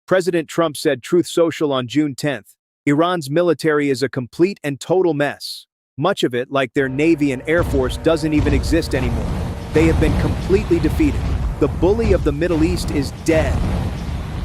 President Trump said Truth Social on June 10th, Iran's military is a complete and total mess. Much of it, like their Navy and Air Force, doesn't even exist anymore. They have been completely defeated. The bully of the Middle East is dead.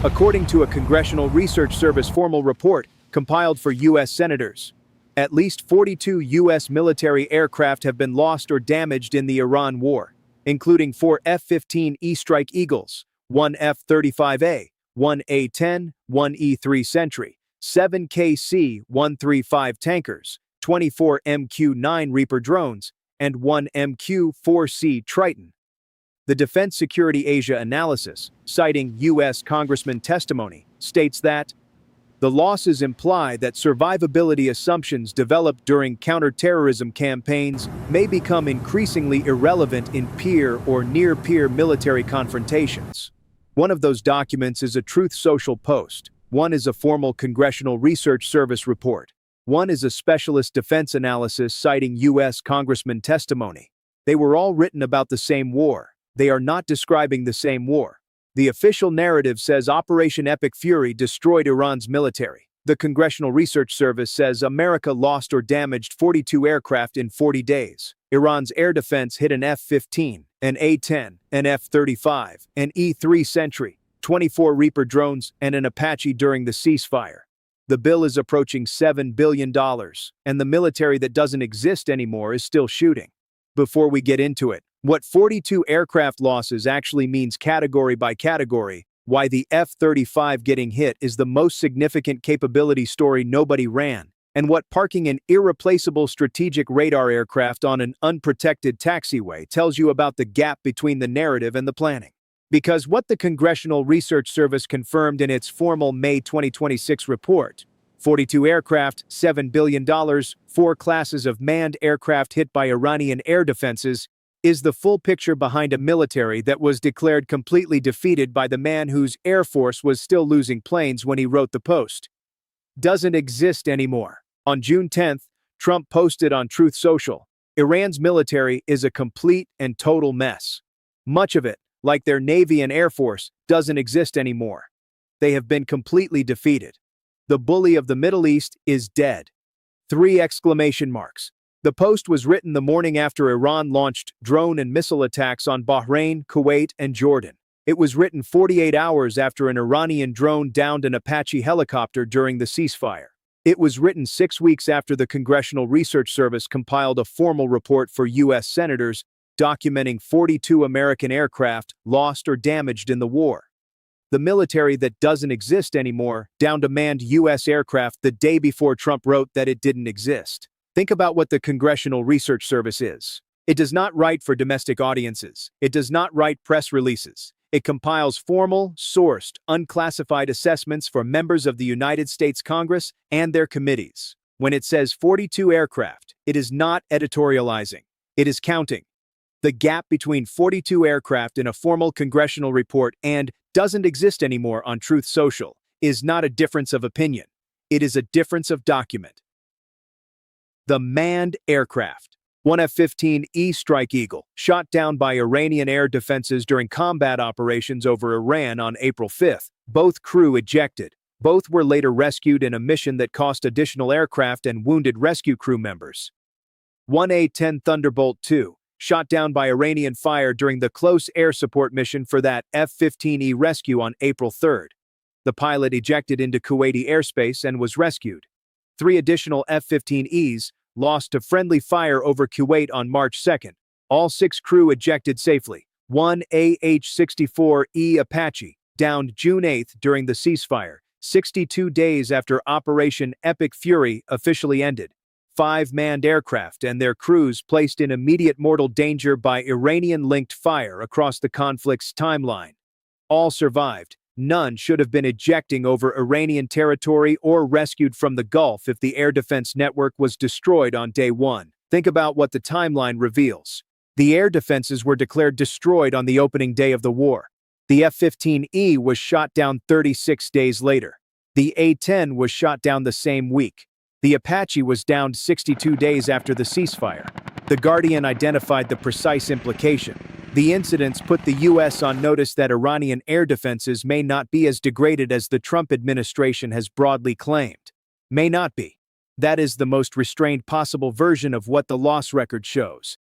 According to a Congressional Research Service formal report compiled for U.S. senators, at least 42 U.S. military aircraft have been lost or damaged in the Iran war, including 4 F-15E Strike Eagles, 1 F-35A, 1 A-10, 1 E-3 Sentry, 7 KC-135 tankers, 24 MQ-9 Reaper drones, and 1 MQ-4C Triton. The Defense Security Asia analysis, citing U.S. Congressman testimony, states that the losses imply that survivability assumptions developed during counterterrorism campaigns may become increasingly irrelevant in peer or near-peer military confrontations. One of those documents is a Truth Social post. One is a formal Congressional Research Service report. One is a specialist defense analysis citing U.S. Congressman testimony. They were all written about the same war. They are not describing the same war. The official narrative says Operation Epic Fury destroyed Iran's military. The Congressional Research Service says America lost or damaged 42 aircraft in 40 days. Iran's air defense hit an F-15, an A-10, an F-35, an E-3 Sentry, 24 Reaper drones, and an Apache during the ceasefire. The bill is approaching $7 billion, and the military that doesn't exist anymore is still shooting. Before we get into it, what 42 aircraft losses actually means category by category, why the F-35 getting hit is the most significant capability story nobody ran, and what parking an irreplaceable strategic radar aircraft on an unprotected taxiway tells you about the gap between the narrative and the planning. Because what the Congressional Research Service confirmed in its formal May 2026 report, 42 aircraft, $7 billion, 4 classes of manned aircraft hit by Iranian air defenses, is the full picture behind a military that was declared completely defeated by the man whose Air Force was still losing planes when he wrote the post. Doesn't exist anymore. On June 10th, Trump posted on Truth Social, Iran's military is a complete and total mess. Much of it, like their Navy and Air Force, doesn't exist anymore. They have been completely defeated. The bully of the Middle East is dead. 3 exclamation marks. The post was written the morning after Iran launched drone and missile attacks on Bahrain, Kuwait, and Jordan. It was written 48 hours after an Iranian drone downed an Apache helicopter during the ceasefire. It was written 6 weeks after the Congressional Research Service compiled a formal report for U.S. senators documenting 42 American aircraft lost or damaged in the war. The military that doesn't exist anymore downed a manned U.S. aircraft the day before Trump wrote that it didn't exist. Think about what the Congressional Research Service is. It does not write for domestic audiences. It does not write press releases. It compiles formal, sourced, unclassified assessments for members of the United States Congress and their committees. When it says 42 aircraft, it is not editorializing. It is counting. The gap between 42 aircraft in a formal congressional report and doesn't exist anymore on Truth Social is not a difference of opinion. It is a difference of document. The manned aircraft. 1 F-15E Strike Eagle, shot down by Iranian air defenses during combat operations over Iran on April 5. Both crew ejected. Both were later rescued in a mission that cost additional aircraft and wounded rescue crew members. 1 A-10 Thunderbolt II, shot down by Iranian fire during the close air support mission for that F-15E rescue on April 3. The pilot ejected into Kuwaiti airspace and was rescued. 3 additional F-15Es lost to friendly fire over Kuwait on March 2. All 6 crew ejected safely. 1 AH-64E Apache, downed June 8 during the ceasefire, 62 days after Operation Epic Fury officially ended. 5 manned aircraft and their crews placed in immediate mortal danger by Iranian-linked fire across the conflict's timeline. All survived. None should have been ejecting over Iranian territory or rescued from the Gulf if the air defense network was destroyed on day 1. Think about what the timeline reveals. The air defenses were declared destroyed on the opening day of the war. The F-15E was shot down 36 days later. The A-10 was shot down the same week. The Apache was downed 62 days after the ceasefire. The Guardian identified the precise implication. The incidents put the U.S. on notice that Iranian air defenses may not be as degraded as the Trump administration has broadly claimed. May not be. That is the most restrained possible version of what the loss record shows.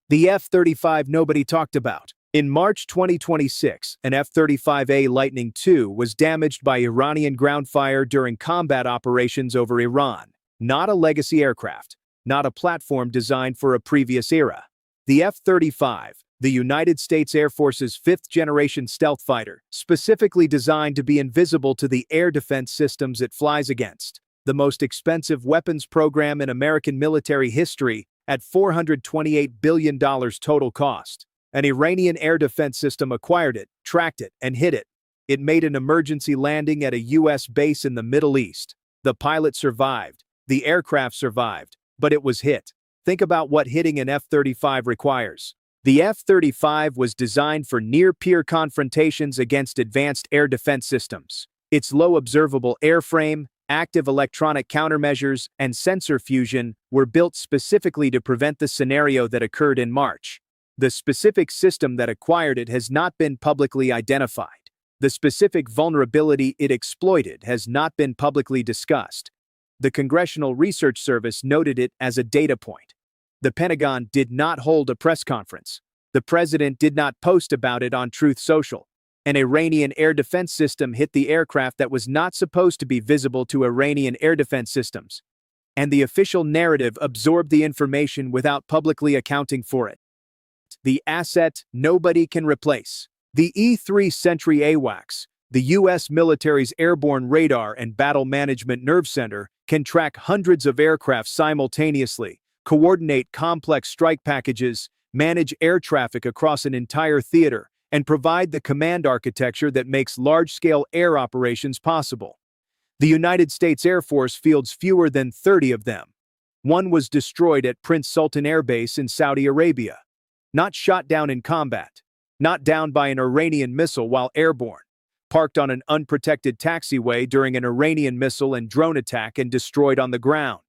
The F-35 nobody talked about. In March 2026, an F-35A Lightning II was damaged by Iranian ground fire during combat operations over Iran. Not a legacy aircraft, not a platform designed for a previous era. The F-35, the United States Air Force's fifth-generation stealth fighter, specifically designed to be invisible to the air defense systems it flies against. The most expensive weapons program in American military history at $428 billion total cost. An Iranian air defense system acquired it, tracked it, and hit it. It made an emergency landing at a U.S. base in the Middle East. The pilot survived. The aircraft survived, but it was hit. Think about what hitting an F-35 requires. The F-35 was designed for near-peer confrontations against advanced air defense systems. Its low observable airframe, active electronic countermeasures, and sensor fusion were built specifically to prevent the scenario that occurred in March. The specific system that acquired it has not been publicly identified. The specific vulnerability it exploited has not been publicly discussed. The Congressional Research Service noted it as a data point. The Pentagon did not hold a press conference. The president did not post about it on Truth Social. An Iranian air defense system hit the aircraft that was not supposed to be visible to Iranian air defense systems. And the official narrative absorbed the information without publicly accounting for it. The asset nobody can replace. The E-3 Sentry AWACS, the U.S. military's airborne radar and battle management nerve center, can track hundreds of aircraft simultaneously, coordinate complex strike packages, manage air traffic across an entire theater, and provide the command architecture that makes large-scale air operations possible. The United States Air Force fields fewer than 30 of them. One was destroyed at Prince Sultan Air Base in Saudi Arabia. Not shot down in combat. Not downed by an Iranian missile while airborne. Parked on an unprotected taxiway during an Iranian missile and drone attack and destroyed on the ground.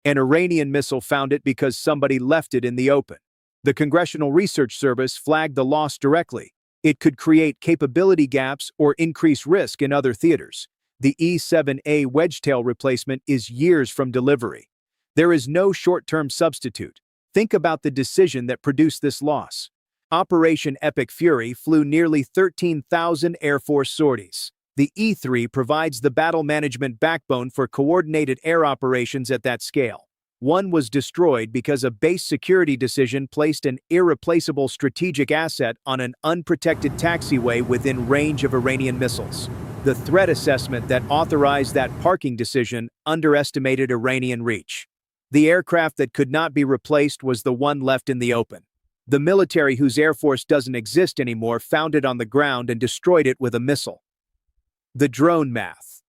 An Iranian missile found it because somebody left it in the open. The Congressional Research Service flagged the loss directly. It could create capability gaps or increase risk in other theaters. The E-7A wedgetail replacement is years from delivery. There is no short-term substitute. Think about the decision that produced this loss. Operation Epic Fury flew nearly 13,000 Air Force sorties. The E-3 provides the battle management backbone for coordinated air operations at that scale. One was destroyed because a base security decision placed an irreplaceable strategic asset on an unprotected taxiway within range of Iranian missiles. The threat assessment that authorized that parking decision underestimated Iranian reach. The aircraft that could not be replaced was the one left in the open. The military whose air force doesn't exist anymore found it on the ground and destroyed it with a missile. The drone math.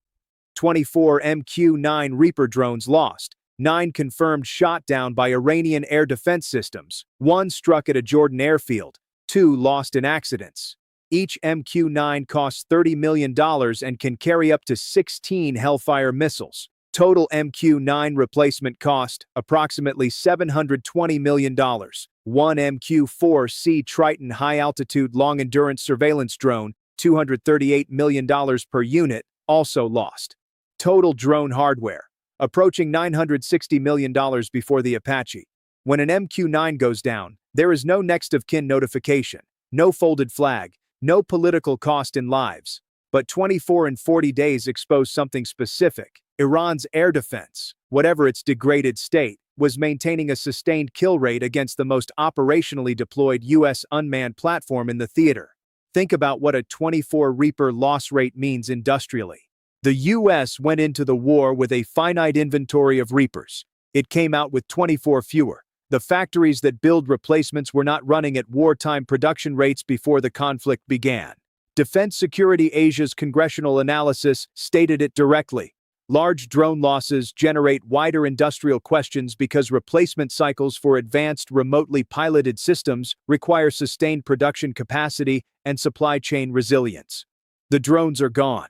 24 MQ-9 Reaper drones lost, 9 confirmed shot down by Iranian air defense systems, 1 struck at a Jordan airfield, 2 lost in accidents. Each MQ-9 costs $30 million and can carry up to 16 Hellfire missiles. Total MQ-9 replacement cost, approximately $720 million. 1 MQ-4C Triton high-altitude long-endurance surveillance drone, $238 million per unit, also lost. Total drone hardware, approaching $960 million before the Apache. When an MQ-9 goes down, there is no next-of-kin notification, no folded flag, no political cost in lives. But 24 and 40 days expose something specific. Iran's air defense, whatever its degraded state, was maintaining a sustained kill rate against the most operationally deployed U.S. unmanned platform in the theater. Think about what a 24 Reaper loss rate means industrially. The U.S. went into the war with a finite inventory of Reapers. It came out with 24 fewer. The factories that build replacements were not running at wartime production rates before the conflict began. Defense Security Asia's congressional analysis stated it directly. Large drone losses generate wider industrial questions because replacement cycles for advanced remotely piloted systems require sustained production capacity and supply chain resilience. The drones are gone.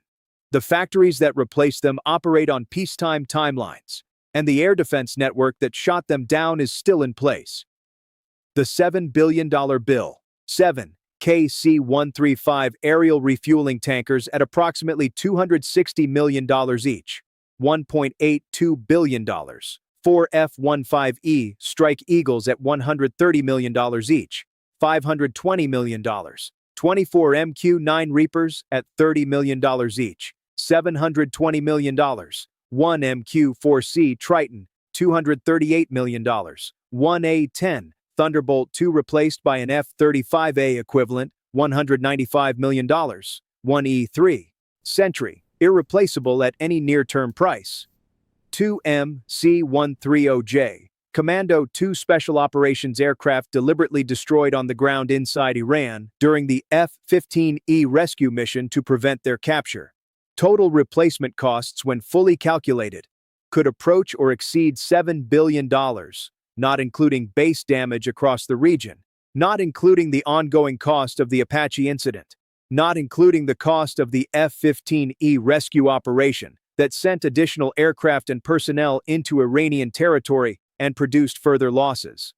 The factories that replace them operate on peacetime timelines, and the air defense network that shot them down is still in place. The $7 billion bill. 7. KC-135 aerial refueling tankers at approximately $260 million each, $1.82 billion. 4 F-15E Strike Eagles at $130 million each, $520 million. 24 MQ-9 Reapers at $30 million each, $720 million. 1 MQ-4C Triton, $238 million. 1 A-10 Thunderbolt II replaced by an F-35A equivalent, $195 million. 1 E-3 Sentry, irreplaceable at any near-term price. 2 MC-130J Commando II Special Operations aircraft deliberately destroyed on the ground inside Iran during the F-15E rescue mission to prevent their capture. Total replacement costs when fully calculated could approach or exceed $7 billion, not including base damage across the region, not including the ongoing cost of the Apache incident, not including the cost of the F-15E rescue operation that sent additional aircraft and personnel into Iranian territory and produced further losses.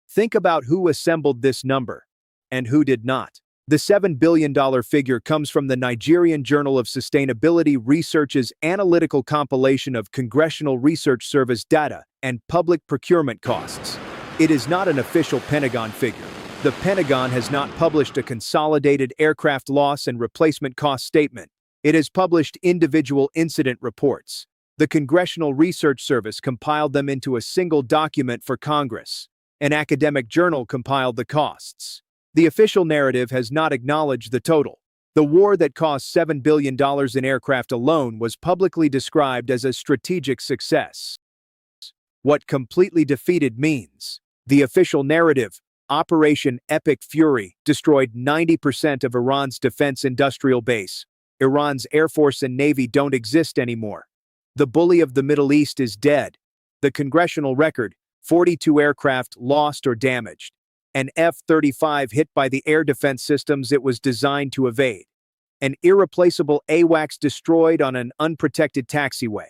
Think about who assembled this number and who did not. The $7 billion figure comes from the Nigerian Journal of Sustainability Research's analytical compilation of Congressional Research Service data and public procurement costs. It is not an official Pentagon figure. The Pentagon has not published a consolidated aircraft loss and replacement cost statement. It has published individual incident reports. The Congressional Research Service compiled them into a single document for Congress. An academic journal compiled the costs. The official narrative has not acknowledged the total. The war that cost $7 billion in aircraft alone was publicly described as a strategic success. What completely defeated means. The official narrative, Operation Epic Fury, destroyed 90% of Iran's defense industrial base. Iran's Air Force and Navy don't exist anymore. The bully of the Middle East is dead. The congressional record, 42 aircraft lost or damaged. An F-35 hit by the air defense systems it was designed to evade. An irreplaceable AWACS destroyed on an unprotected taxiway.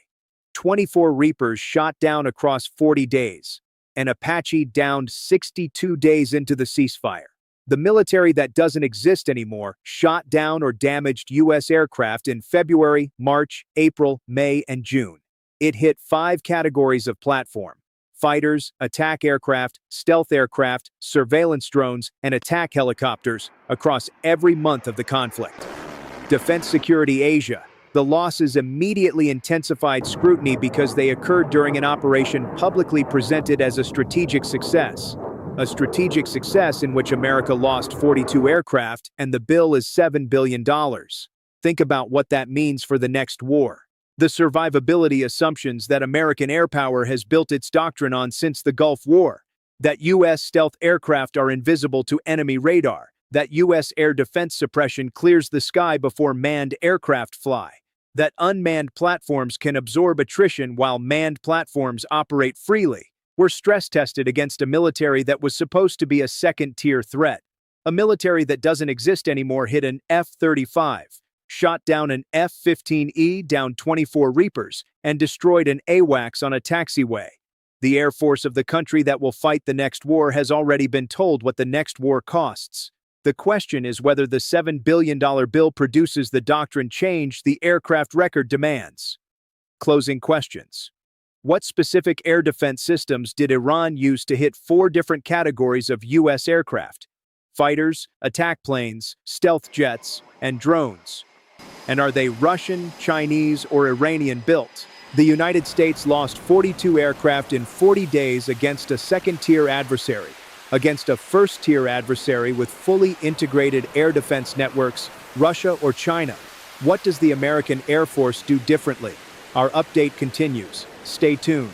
24 Reapers shot down across 40 days. An Apache downed 62 days into the ceasefire. The military that doesn't exist anymore shot down or damaged U.S. aircraft in February, March, April, May, and June. It hit 5 categories of platform: fighters, attack aircraft, stealth aircraft, surveillance drones, and attack helicopters across every month of the conflict. Defense Security Asia. The losses immediately intensified scrutiny because they occurred during an operation publicly presented as a strategic success. A strategic success in which America lost 42 aircraft and the bill is $7 billion. Think about what that means for the next war. The survivability assumptions that American air power has built its doctrine on since the Gulf War. That U.S. stealth aircraft are invisible to enemy radar. That U.S. air defense suppression clears the sky before manned aircraft fly. That unmanned platforms can absorb attrition while manned platforms operate freely. Were stress-tested against a military that was supposed to be a second-tier threat. A military that doesn't exist anymore hit an F-35, shot down an F-15E, downed 24 Reapers, and destroyed an AWACS on a taxiway. The Air Force of the country that will fight the next war has already been told what the next war costs. The question is whether the $7 billion bill produces the doctrine change the aircraft record demands. Closing questions. What specific air defense systems did Iran use to hit 4 different categories of U.S. aircraft? Fighters, attack planes, stealth jets, and drones. And are they Russian, Chinese, or Iranian built? The United States lost 42 aircraft in 40 days against a second-tier adversary, against a first-tier adversary with fully integrated air defense networks, Russia or China. What does the American Air Force do differently? Our update continues. Stay tuned.